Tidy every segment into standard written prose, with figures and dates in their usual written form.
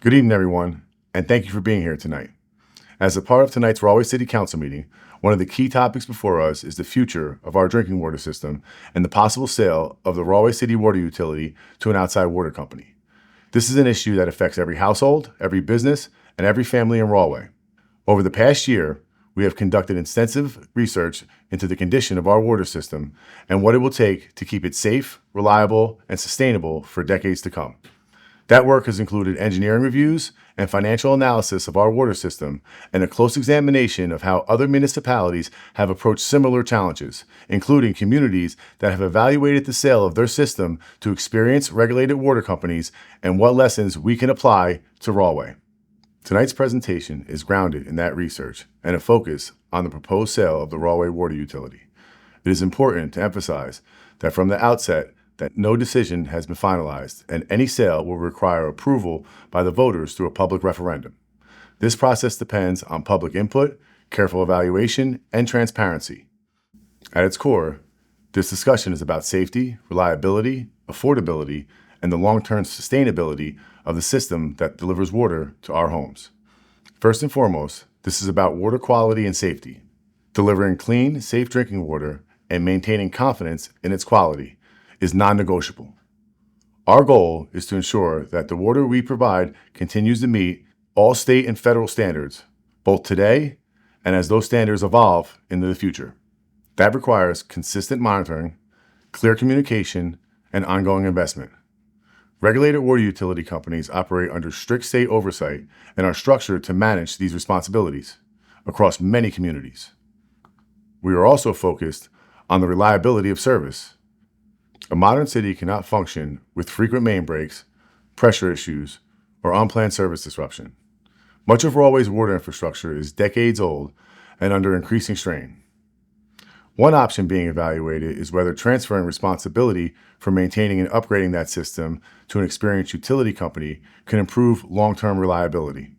Good evening, everyone, and thank you for being here tonight. As a part of tonight's Rahway City Council meeting, one of the key topics before us is the future of our drinking water system and the possible sale of the Rahway City Water Utility to an outside water company. This is an issue that affects every household, every business, and every family in Rahway. Over the past year, we have conducted extensive research into the condition of our water system and what it will take to keep it safe, reliable, and sustainable for decades to come. That work has included engineering reviews and financial analysis of our water system and a close examination of how other municipalities have approached similar challenges, including communities that have evaluated the sale of their system to experienced regulated water companies and what lessons we can apply to Rahway. Tonight's presentation is grounded in that research and a focus on the proposed sale of the Rahway Water Utility. It is important to emphasize that from the outset, that no decision has been finalized, and any sale will require approval by the voters through a public referendum. This process depends on public input, careful evaluation, and transparency. At its core, this discussion is about safety, reliability, affordability, and the long-term sustainability of the system that delivers water to our homes. First and foremost, this is about water quality and safety. Delivering clean, safe drinking water and maintaining confidence in its quality is non-negotiable. Our goal is to ensure that the water we provide continues to meet all state and federal standards, both today and as those standards evolve into the future. That requires consistent monitoring, clear communication, and ongoing investment. Regulated water utility companies operate under strict state oversight and are structured to manage these responsibilities across many communities. We are also focused on the reliability of service. A modern city cannot function with frequent main breaks, pressure issues, or unplanned service disruption. Much of Rahway's water infrastructure is decades old and under increasing strain. One option being evaluated is whether transferring responsibility for maintaining and upgrading that system to an experienced utility company can improve long-term reliability.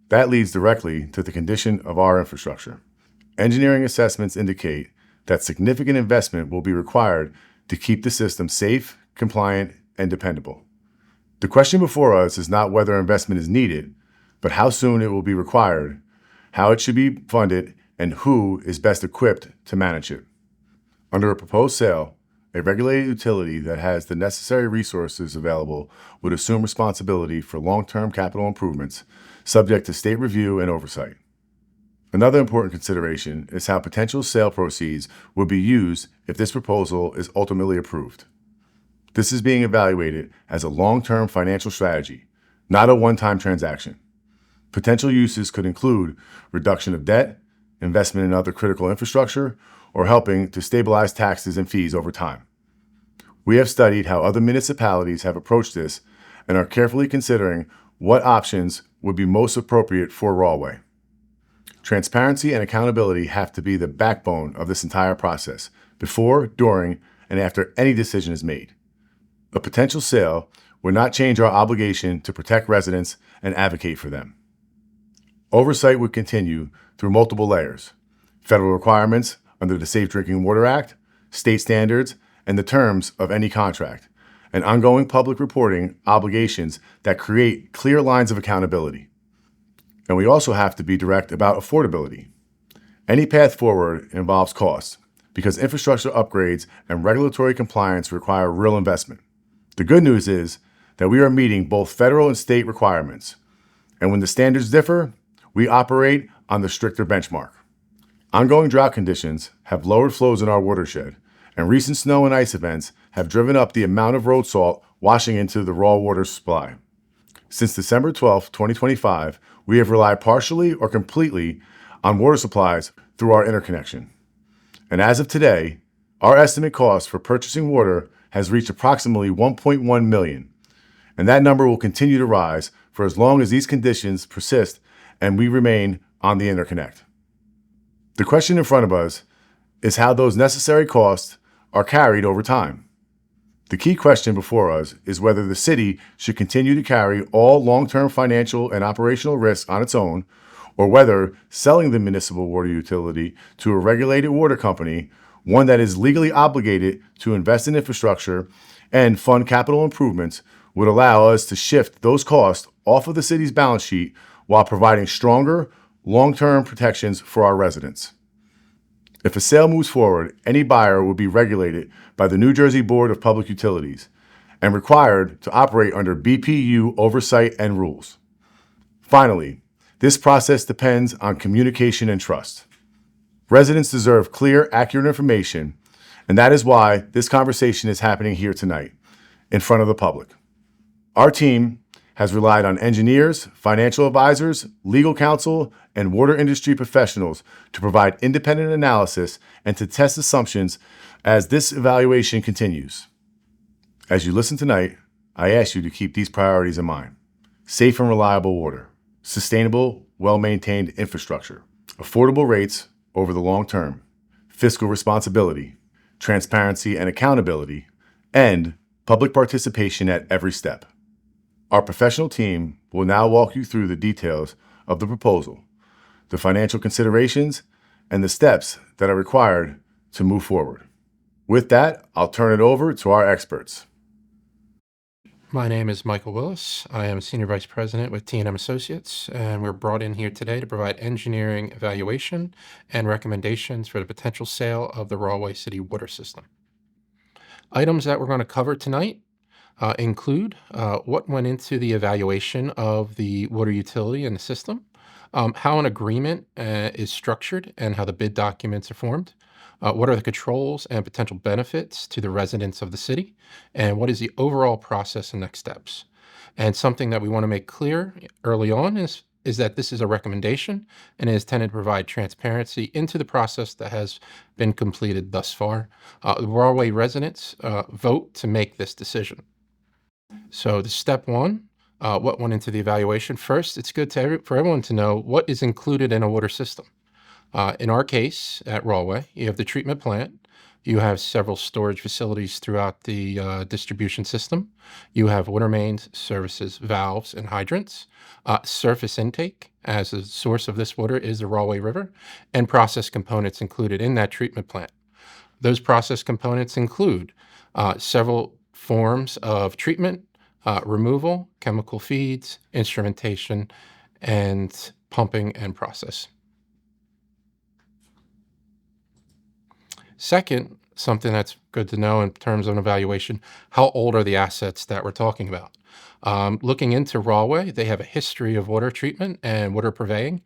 That leads directly to the condition of our infrastructure. Engineering assessments indicate that significant investment will be required to keep the system safe, compliant, and dependable. The question before us is not whether investment is needed, but how soon it will be required, how it should be funded, and who is best equipped to manage it. Under a proposed sale, a regulated utility that has the necessary resources available would assume responsibility for long-term capital improvements, subject to state review and oversight. Another important consideration is how potential sale proceeds would be used if this proposal is ultimately approved. This is being evaluated as a long-term financial strategy, not a one-time transaction. Potential uses could include reduction of debt, investment in other critical infrastructure, or helping to stabilize taxes and fees over time. We have studied how other municipalities have approached this and are carefully considering what options would be most appropriate for Rahway. Transparency and accountability have to be the backbone of this entire process, before, during, and after any decision is made. A potential sale would not change our obligation to protect residents and advocate for them. Oversight would continue through multiple layers: federal requirements under the Safe Drinking Water Act, state standards, and the terms of any contract, and ongoing public reporting obligations that create clear lines of accountability. And we also have to be direct about affordability. Any path forward involves costs, because infrastructure upgrades and regulatory compliance require real investment. The good news is that we are meeting both federal and state requirements, and when the standards differ, we operate on the stricter benchmark. Ongoing drought conditions have lowered flows in our watershed, and recent snow and ice events have driven up the amount of road salt washing into the raw water supply. Since December 12, 2025, we have relied partially or completely on water supplies through our interconnection. And as of today, our estimate cost for purchasing water has reached approximately $1.1 million, and that number will continue to rise for as long as these conditions persist and we remain on the interconnect. The question in front of us is how those necessary costs are carried over time. The key question before us is whether the city should continue to carry all long-term financial and operational risks on its own, or whether selling the municipal water utility to a regulated water company, one that is legally obligated to invest in infrastructure and fund capital improvements, would allow us to shift those costs off of the city's balance sheet while providing stronger, long-term protections for our residents. If a sale moves forward, any buyer will be regulated by the New Jersey Board of Public Utilities and required to operate under BPU oversight and rules. Finally, this process depends on communication and trust. Residents deserve clear, accurate information, and that is why this conversation is happening here tonight, in front of the public. Our team has relied on engineers, financial advisors, legal counsel, and water industry professionals to provide independent analysis and to test assumptions as this evaluation continues. As you listen tonight, I ask you to keep these priorities in mind: safe and reliable water, sustainable, well-maintained infrastructure, affordable rates over the long term, fiscal responsibility, transparency and accountability, and public participation at every step. Our professional team will now walk you through the details of the proposal, the financial considerations, and the steps that are required to move forward. With that, I'll turn it over to our experts. My name is Michael Willis. I am Senior Vice President with T&M Associates, and we're brought in here today to provide engineering evaluation and recommendations for the potential sale of the Rahway City water system. Items that we're going to cover tonight include what went into the evaluation of the water utility and the system, how an agreement is structured and how the bid documents are formed, what are the controls and potential benefits to the residents of the city, and what is the overall process and next steps. And something that we want to make clear early on is that this is a recommendation and is intended to provide transparency into the process that has been completed thus far. The Rahway residents vote to make this decision. So the step one, what went into the evaluation? First, it's good for everyone to know what is included in a water system. In our case, at Rahway, you have the treatment plant, you have several storage facilities throughout the distribution system, you have water mains, services, valves, and hydrants, surface intake, as the source of this water is the Rahway River, and process components included in that treatment plant. Those process components include several forms of treatment, removal, chemical feeds, instrumentation, and pumping and process. Second, something that's good to know in terms of an evaluation, how old are the assets that we're talking about? Looking into Rahway, they have a history of water treatment and water purveying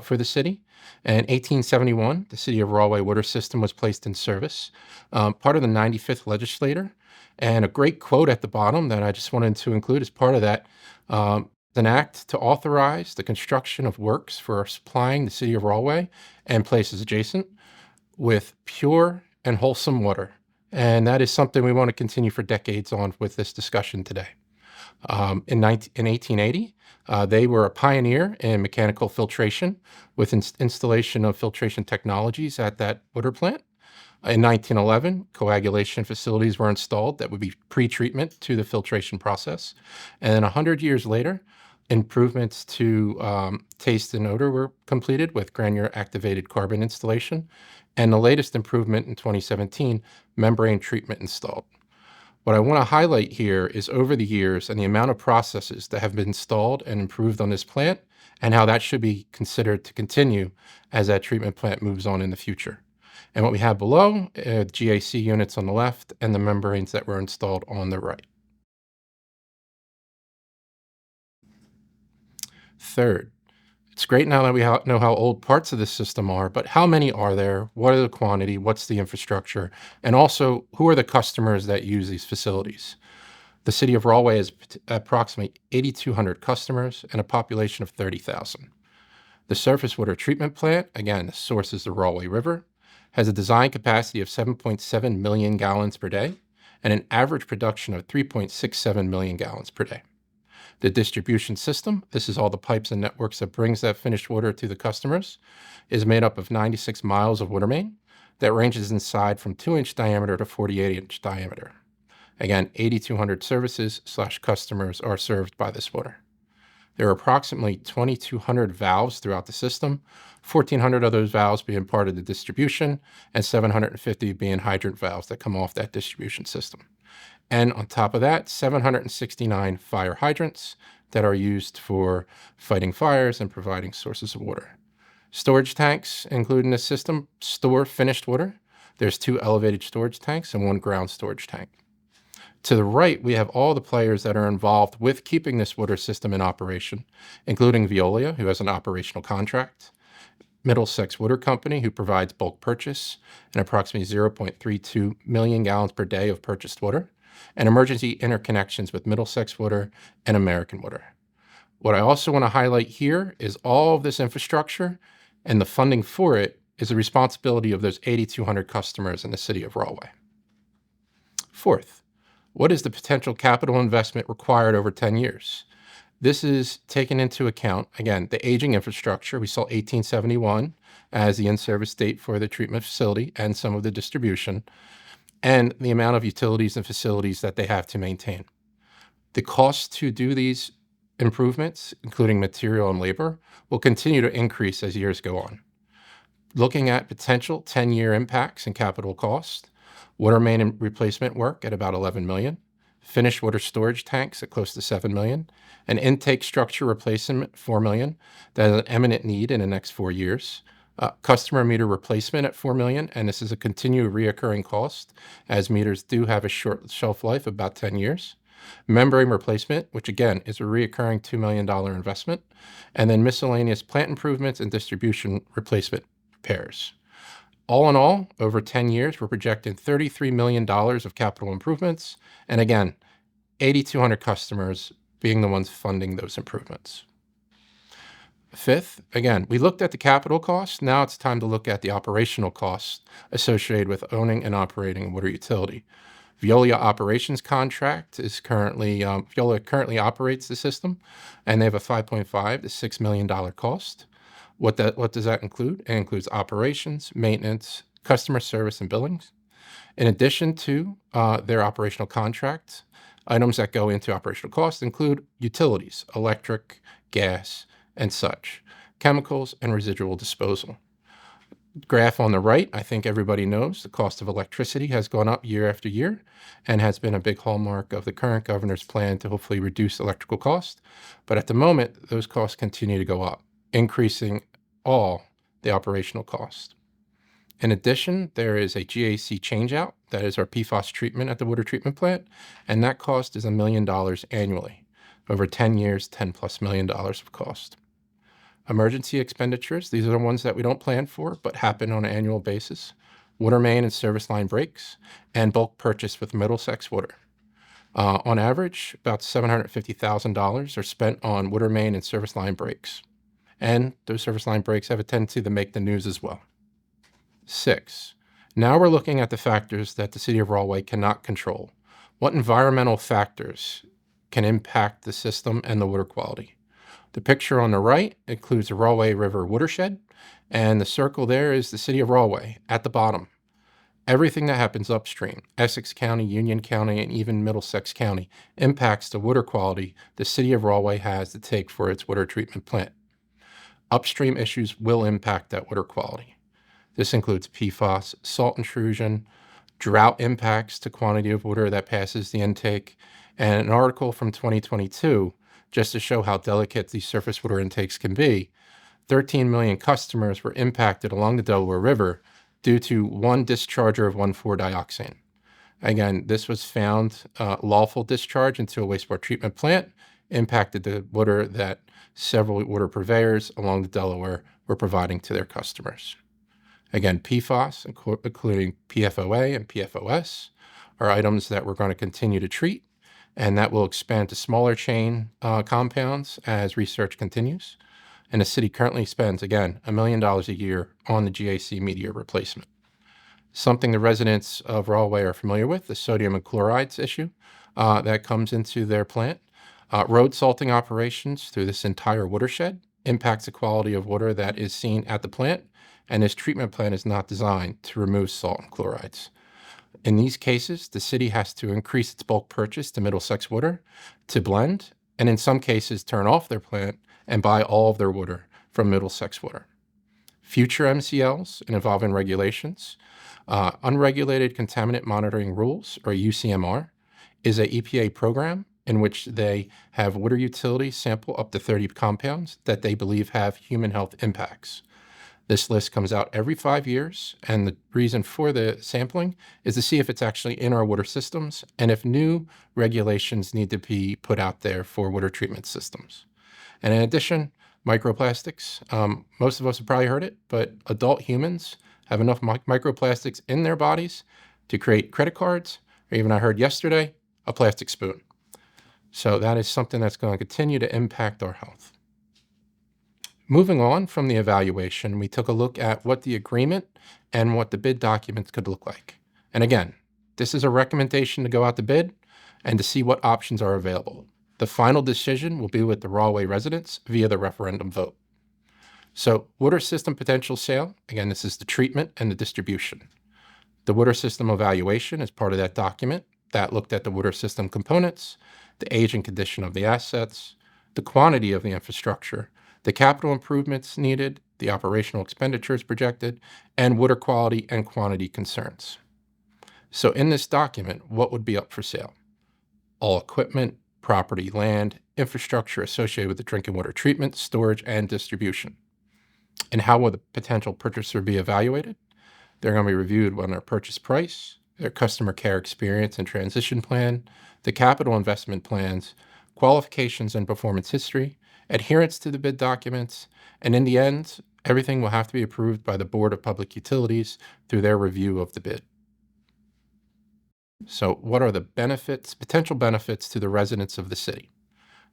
for the city. In 1871, the City of Rahway water system was placed in service, part of the 95th legislature. And a great quote at the bottom that I just wanted to include as part of that, an act to authorize the construction of works for supplying the City of Rahway and places adjacent with pure and wholesome water. And that is something we want to continue for decades on with this discussion today. In 1880, they were a pioneer in mechanical filtration with installation of filtration technologies at that water plant. In 1911, coagulation facilities were installed that would be pre-treatment to the filtration process. And then 100 years later, improvements to taste and odor were completed with granular activated carbon installation. And the latest improvement in 2017, membrane treatment installed. What I want to highlight here is over the years and the amount of processes that have been installed and improved on this plant and how that should be considered to continue as that treatment plant moves on in the future. And what we have below, GAC units on the left and the membranes that were installed on the right. Third, it's great now that we know how old parts of the system are, but how many are there? What are the quantity? What's the infrastructure? And also, who are the customers that use these facilities? The City of Rahway has approximately 8,200 customers and a population of 30,000. The surface water treatment plant, again, the source is the Rahway River, has a design capacity of 7.7 million gallons per day and an average production of 3.67 million gallons per day. The distribution system, this is all the pipes and networks that brings that finished water to the customers, is made up of 96 miles of water main that ranges inside from 2-inch diameter to 48-inch diameter. Again, 8,200 services/customers are served by this water. There are approximately 2,200 valves throughout the system, 1,400 of those valves being part of the distribution, and 750 being hydrant valves that come off that distribution system. And on top of that, 769 fire hydrants that are used for fighting fires and providing sources of water. Storage tanks included in the system store finished water. There's 2 elevated storage tanks and 1 ground storage tank. To the right, we have all the players that are involved with keeping this water system in operation, including Veolia, who has an operational contract, Middlesex Water Company, who provides bulk purchase and approximately 0.32 million gallons per day of purchased water, and emergency interconnections with Middlesex Water and American Water. What I also want to highlight here is all of this infrastructure and the funding for it is the responsibility of those 8,200 customers in the city of Rahway. Fourth, what is the potential capital investment required over 10 years? This is taken into account, again, the aging infrastructure. We saw 1871 as the in-service date for the treatment facility and some of the distribution, and the amount of utilities and facilities that they have to maintain. The cost to do these improvements, including material and labor, will continue to increase as years go on. Looking at potential 10-year impacts and capital cost, water main replacement work at about $11 million, finished water storage tanks at close to $7 million, an intake structure replacement, $4 million. That is an imminent need in the next 4 years. Customer meter replacement at $4 million, and this is a continued reoccurring cost as meters do have a short shelf life, about 10 years. Membrane replacement, which again is a reoccurring $2 million investment, and then miscellaneous plant improvements and distribution replacement repairs. All in all, over 10 years, we're projecting $33 million of capital improvements, and again, 8,200 customers being the ones funding those improvements. Fifth, again, we looked at the capital costs. Now it's time to look at the operational costs associated with owning and operating a water utility. Veolia operations contract is Veolia currently operates the system, and they have a $5.5 to $6 million cost. What does that include? It includes operations, maintenance, customer service, and billings. In addition to their operational contract, items that go into operational costs include utilities, electric, gas, and such, chemicals, and residual disposal. Graph on the right, I think everybody knows the cost of electricity has gone up year after year and has been a big hallmark of the current governor's plan to hopefully reduce electrical costs. But at the moment, those costs continue to go up, increasing all the operational costs. In addition, there is a GAC changeout, that is our PFAS treatment at the water treatment plant, and that cost is $1 million annually. Over 10 years, $10+ million of cost. Emergency expenditures, these are the ones that we don't plan for, but happen on an annual basis. Water main and service line breaks, and bulk purchase with Middlesex Water. On average, about $750,000 are spent on water main and service line breaks. And those service line breaks have a tendency to make the news as well. 6, now we're looking at the factors that the city of Rahway cannot control. What environmental factors can impact the system and the water quality? The picture on the right includes the Rahway River watershed, and the circle there is the city of Rahway at the bottom. Everything that happens upstream, Essex County, Union County, and even Middlesex County, impacts the water quality the city of Rahway has to take for its water treatment plant. Upstream issues will impact that water quality. This includes PFAS, salt intrusion, drought impacts to quantity of water that passes the intake, and an article from 2022, just to show how delicate these surface water intakes can be. 13 million customers were impacted along the Delaware River due to one discharger of 1,4-dioxane. Again, this was found lawful discharge into a wastewater treatment plant, impacted the water that several water purveyors along the Delaware were providing to their customers. Again, PFAS, including PFOA and PFOS, are items that we're going to continue to treat, and that will expand to smaller chain compounds as research continues. And the city currently spends, again, $1 million a year on the GAC media replacement. Something the residents of Rahway are familiar with, the sodium and chlorides issue that comes into their plant. Road salting operations through this entire watershed impacts the quality of water that is seen at the plant, and this treatment plant is not designed to remove salt and chlorides. In these cases, the city has to increase its bulk purchase to Middlesex Water to blend, and in some cases turn off their plant and buy all of their water from Middlesex Water. Future MCLs and evolving regulations, unregulated contaminant monitoring rules, or UCMR, is a EPA program in which they have water utilities sample up to 30 compounds that they believe have human health impacts. This list comes out every 5 years, and the reason for the sampling is to see if it's actually in our water systems and if new regulations need to be put out there for water treatment systems. And in addition, microplastics. Most of us have probably heard it, but adult humans have enough microplastics in their bodies to create credit cards, or even I heard yesterday, a plastic spoon. So that is something that's going to continue to impact our health. Moving on from the evaluation, we took a look at what the agreement and what the bid documents could look like. And again, this is a recommendation to go out to bid and to see what options are available. The final decision will be with the Rahway residents via the referendum vote. So water system potential sale, again, this is the treatment and the distribution. The water system evaluation is part of that document that looked at the water system components, the age and condition of the assets, the quantity of the infrastructure, the capital improvements needed, the operational expenditures projected, and water quality and quantity concerns. So in this document, what would be up for sale? All equipment, property, land, infrastructure associated with the drinking water treatment, storage, and distribution. And how will the potential purchaser be evaluated? They're going to be reviewed on their purchase price, their customer care experience and transition plan, the capital investment plans, qualifications and performance history, adherence to the bid documents, and in the end, everything will have to be approved by the Board of Public Utilities through their review of the bid. So what are the benefits, potential benefits to the residents of the city?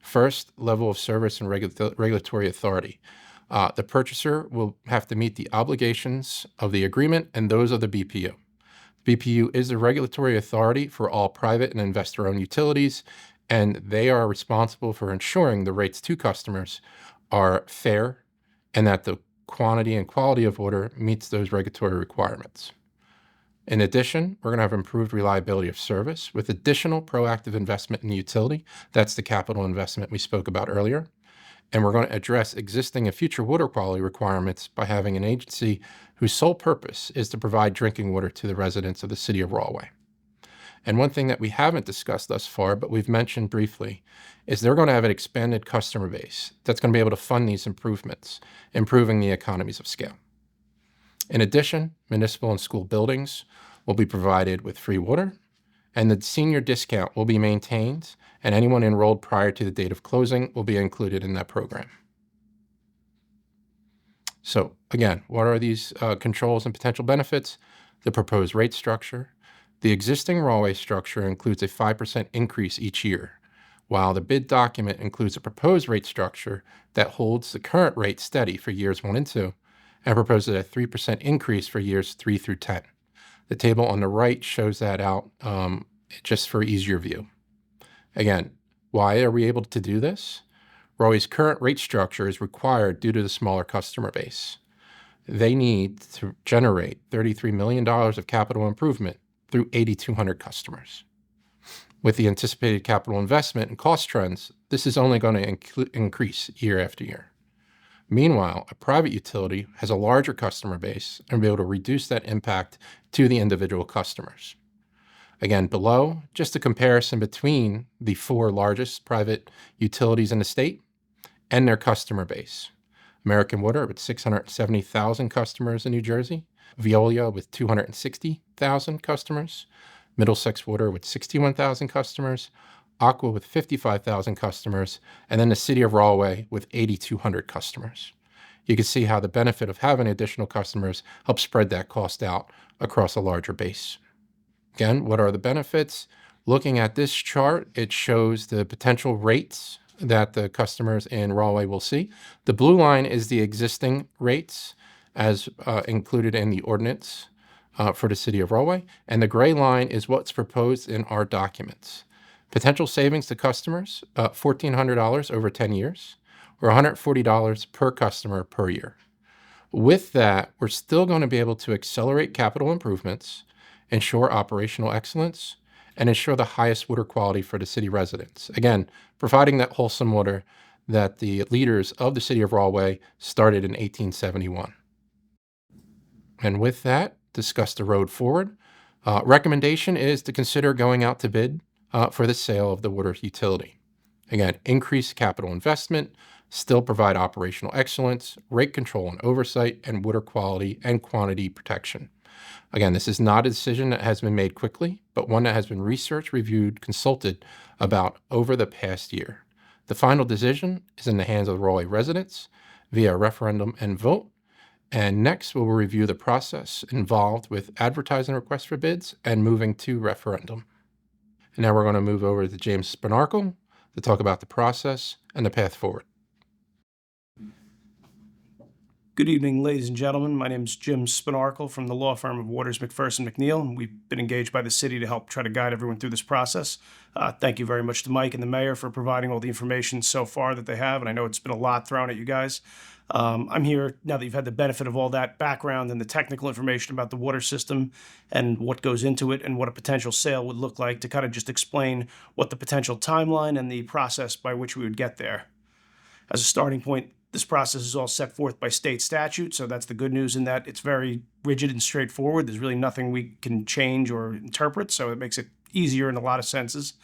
First, level of service and regulatory authority. The purchaser will have to meet the obligations of the agreement and those of the BPU. BPU is the regulatory authority for all private and investor-owned utilities, and they are responsible for ensuring the rates to customers are fair and that the quantity and quality of water meets those regulatory requirements. In addition, we're going to have improved reliability of service with additional proactive investment in the utility. That's the capital investment we spoke about earlier. And we're going to address existing and future water quality requirements by having an agency whose sole purpose is to provide drinking water to the residents of the city of Rahway. And one thing that we haven't discussed thus far, but we've mentioned briefly, is they're going to have an expanded customer base that's going to be able to fund these improvements, improving the economies of scale. In addition, municipal and school buildings will be provided with free water, and the senior discount will be maintained, and anyone enrolled prior to the date of closing will be included in that program. So again, what are these controls and potential benefits? The proposed rate structure. The existing Rahway structure includes a 5% increase each year, while the bid document includes a proposed rate structure that holds the current rate steady for years 1 and 2, and proposes a 3% increase for years 3 through 10. The table on the right shows that out just for easier view. Again, why are we able to do this? Rahway's current rate structure is required due to the smaller customer base. They need to generate $33 million of capital improvement through 8,200 customers. With the anticipated capital investment and cost trends, this is only going to increase year after year. Meanwhile, a private utility has a larger customer base and will be able to reduce that impact to the individual customers. Again, below, just a comparison between the 4 largest private utilities in the state and their customer base. American Water with 670,000 customers in New Jersey, Veolia with 260,000 customers, Middlesex Water with 61,000 customers, Aqua with 55,000 customers, and then the City of Rahway with 8,200 customers. You can see how the benefit of having additional customers helps spread that cost out across a larger base. Again, what are the benefits? Looking at this chart, it shows the potential rates that the customers in Rahway will see. The blue line is the existing rates as included in the ordinance for the City of Rahway, and the gray line is what's proposed in our documents. Potential savings to customers, $1,400 over 10 years, or $140 per customer per year. With that, we're still going to be able to accelerate capital improvements, ensure operational excellence, and ensure the highest water quality for the city residents. Again, providing that wholesome water that the leaders of the City of Rahway started in 1871. And with that, discuss the road forward. Recommendation is to consider going out to bid for the sale of the water utility. Again, increase capital investment, still provide operational excellence, rate control and oversight, and water quality and quantity protection. Again, this is not a decision that has been made quickly, but one that has been researched, reviewed, consulted about over the past year. The final decision is in the hands of the Rahway residents via referendum and vote. And next, we'll review the process involved with advertising requests for bids and moving to referendum. And now we're going to move over to James Spinarkle to talk about the process and the path forward. Good evening, ladies and gentlemen. My name is Jim Spinarkle from the law firm of Waters, McPherson, McNeill, and we've been engaged by the city to help try to guide everyone through this process. Thank you very much to Mike and the mayor for providing all the information so far that they have, and I know it's been a lot thrown at you guys. I'm here now that you've had the benefit of all that background and the technical information about the water system and what goes into it and what a potential sale would look like to kind of just explain what the potential timeline and the process by which we would get there. As a starting point, this process is all set forth by state statute, so that's the good news in that it's very rigid and straightforward. There's really nothing we can change or interpret, so it makes it easier in a lot of senses.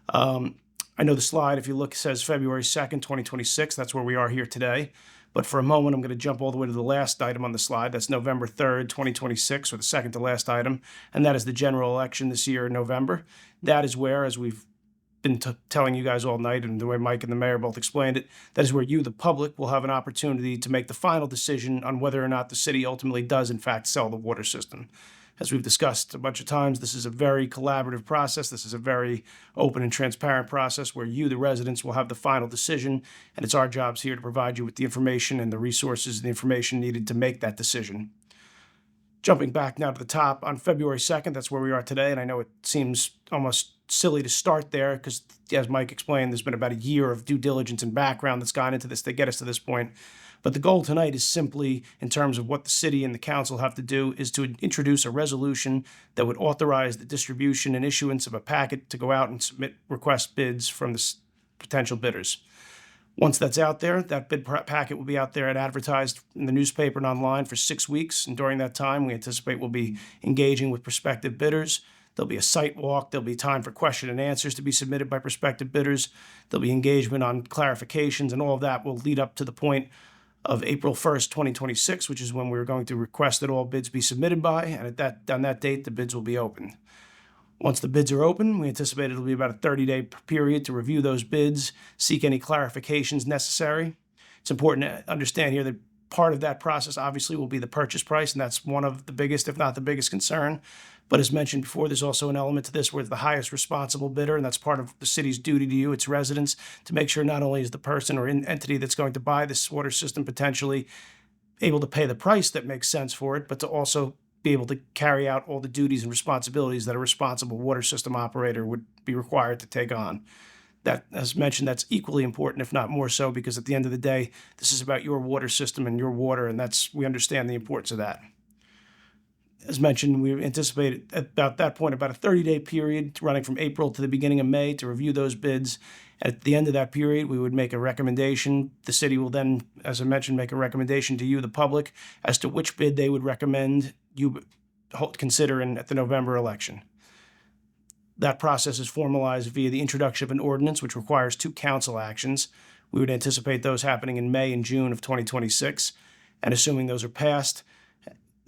I know the slide, if you look, says February 2nd, 2026. That's where we are here today. But for a moment, I'm going to jump all the way to the last item on the slide. That's November 3rd, 2026, or the second to last item, and that is the general election this year in November. That is where, as we've been telling you guys all night, and the way Mike and the mayor both explained it, that is where you, the public, will have an opportunity to make the final decision on whether or not the city ultimately does, in fact, sell the water system. As we've discussed a bunch of times, this is a very collaborative process. This is a very open and transparent process where you, the residents, will have the final decision, and it's our jobs here to provide you with the information and the resources and the information needed to make that decision. Jumping back now to the top, on February 2nd, that's where we are today, and I know it seems almost silly to start there because, as Mike explained, there's been about a year of due diligence and background that's gone into this to get us to this point. But the goal tonight is simply, in terms of what the city and the council have to do, is to introduce a resolution that would authorize the distribution and issuance of a packet to go out and submit request bids from the potential bidders. Once that's out there, that bid packet will be out there and advertised in the newspaper and online for 6 weeks. And during that time, we anticipate we'll be engaging with prospective bidders. There'll be a site walk. There'll be time for question and answers to be submitted by prospective bidders. There'll be engagement on clarifications, and all of that will lead up to the point of April 1st, 2026, which is when we're going to request that all bids be submitted by. And on that date, the bids will be open. Once the bids are open, we anticipate it'll be about a 30-day period to review those bids, seek any clarifications necessary. It's important to understand here that part of that process obviously will be the purchase price, and that's one of the biggest, if not the biggest concern. But as mentioned before, there's also an element to this where it's the highest responsible bidder, and that's part of the city's duty to you, its residents, to make sure not only is the person or entity that's going to buy this water system potentially able to pay the price that makes sense for it, but to also be able to carry out all the duties and responsibilities that a responsible water system operator would be required to take on. That, as mentioned, that's equally important, if not more so, because at the end of the day, this is about your water system and your water, and we understand the importance of that. As mentioned, we anticipate at that point about a 30-day period running from April to the beginning of May to review those bids. At the end of that period, we would make a recommendation. The city will then, as I mentioned, make a recommendation to you, the public, as to which bid they would recommend you consider at the November election. That process is formalized via the introduction of an ordinance, which requires 2 council actions. We would anticipate those happening in May and June of 2026. And assuming those are passed,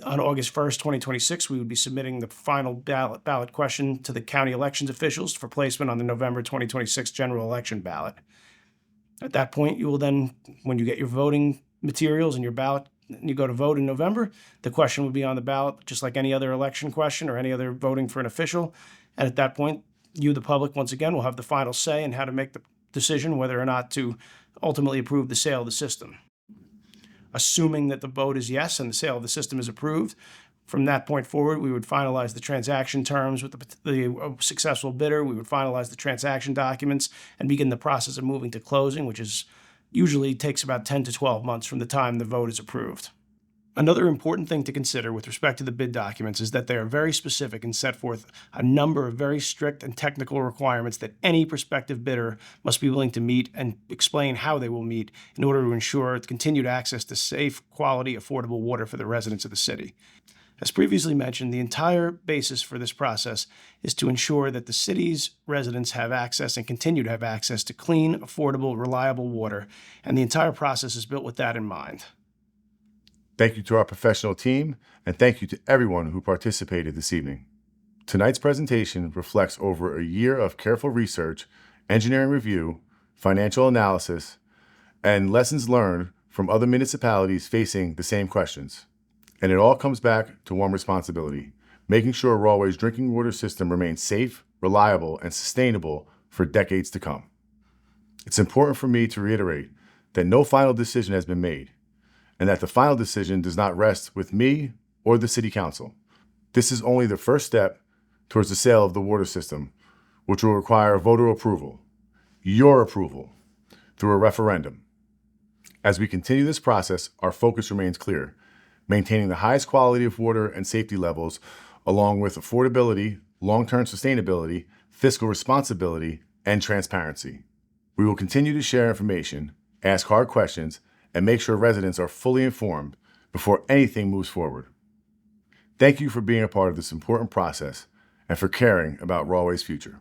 on August 1st, 2026, we would be submitting the final ballot question to the county elections officials for placement on the November 2026 general election ballot. At that point, you will then, when you get your voting materials and your ballot, and you go to vote in November, the question would be on the ballot, just like any other election question or any other voting for an official. And at that point, you, the public, once again, will have the final say in how to make the decision whether or not to ultimately approve the sale of the system. Assuming that the vote is yes and the sale of the system is approved, from that point forward, we would finalize the transaction terms with the successful bidder. We would finalize the transaction documents and begin the process of moving to closing, which usually takes about 10 to 12 months from the time the vote is approved. Another important thing to consider with respect to the bid documents is that they are very specific and set forth a number of very strict and technical requirements that any prospective bidder must be willing to meet and explain how they will meet in order to ensure continued access to safe, quality, affordable water for the residents of the city. As previously mentioned, the entire basis for this process is to ensure that the city's residents have access and continue to have access to clean, affordable, reliable water, and the entire process is built with that in mind. Thank you to our professional team, and thank you to everyone who participated this evening. Tonight's presentation reflects over a year of careful research, engineering review, financial analysis, and lessons learned from other municipalities facing the same questions. And it all comes back to one responsibility: making sure Rahway's drinking water system remains safe, reliable, and sustainable for decades to come. It's important for me to reiterate that no final decision has been made, and that the final decision does not rest with me or the City Council. This is only the first step towards the sale of the water system, which will require voter approval, your approval, through a referendum. As we continue this process, our focus remains clear: maintaining the highest quality of water and safety levels, along with affordability, long-term sustainability, fiscal responsibility, and transparency. We will continue to share information, ask hard questions, and make sure residents are fully informed before anything moves forward. Thank you for being a part of this important process and for caring about Rahway's future.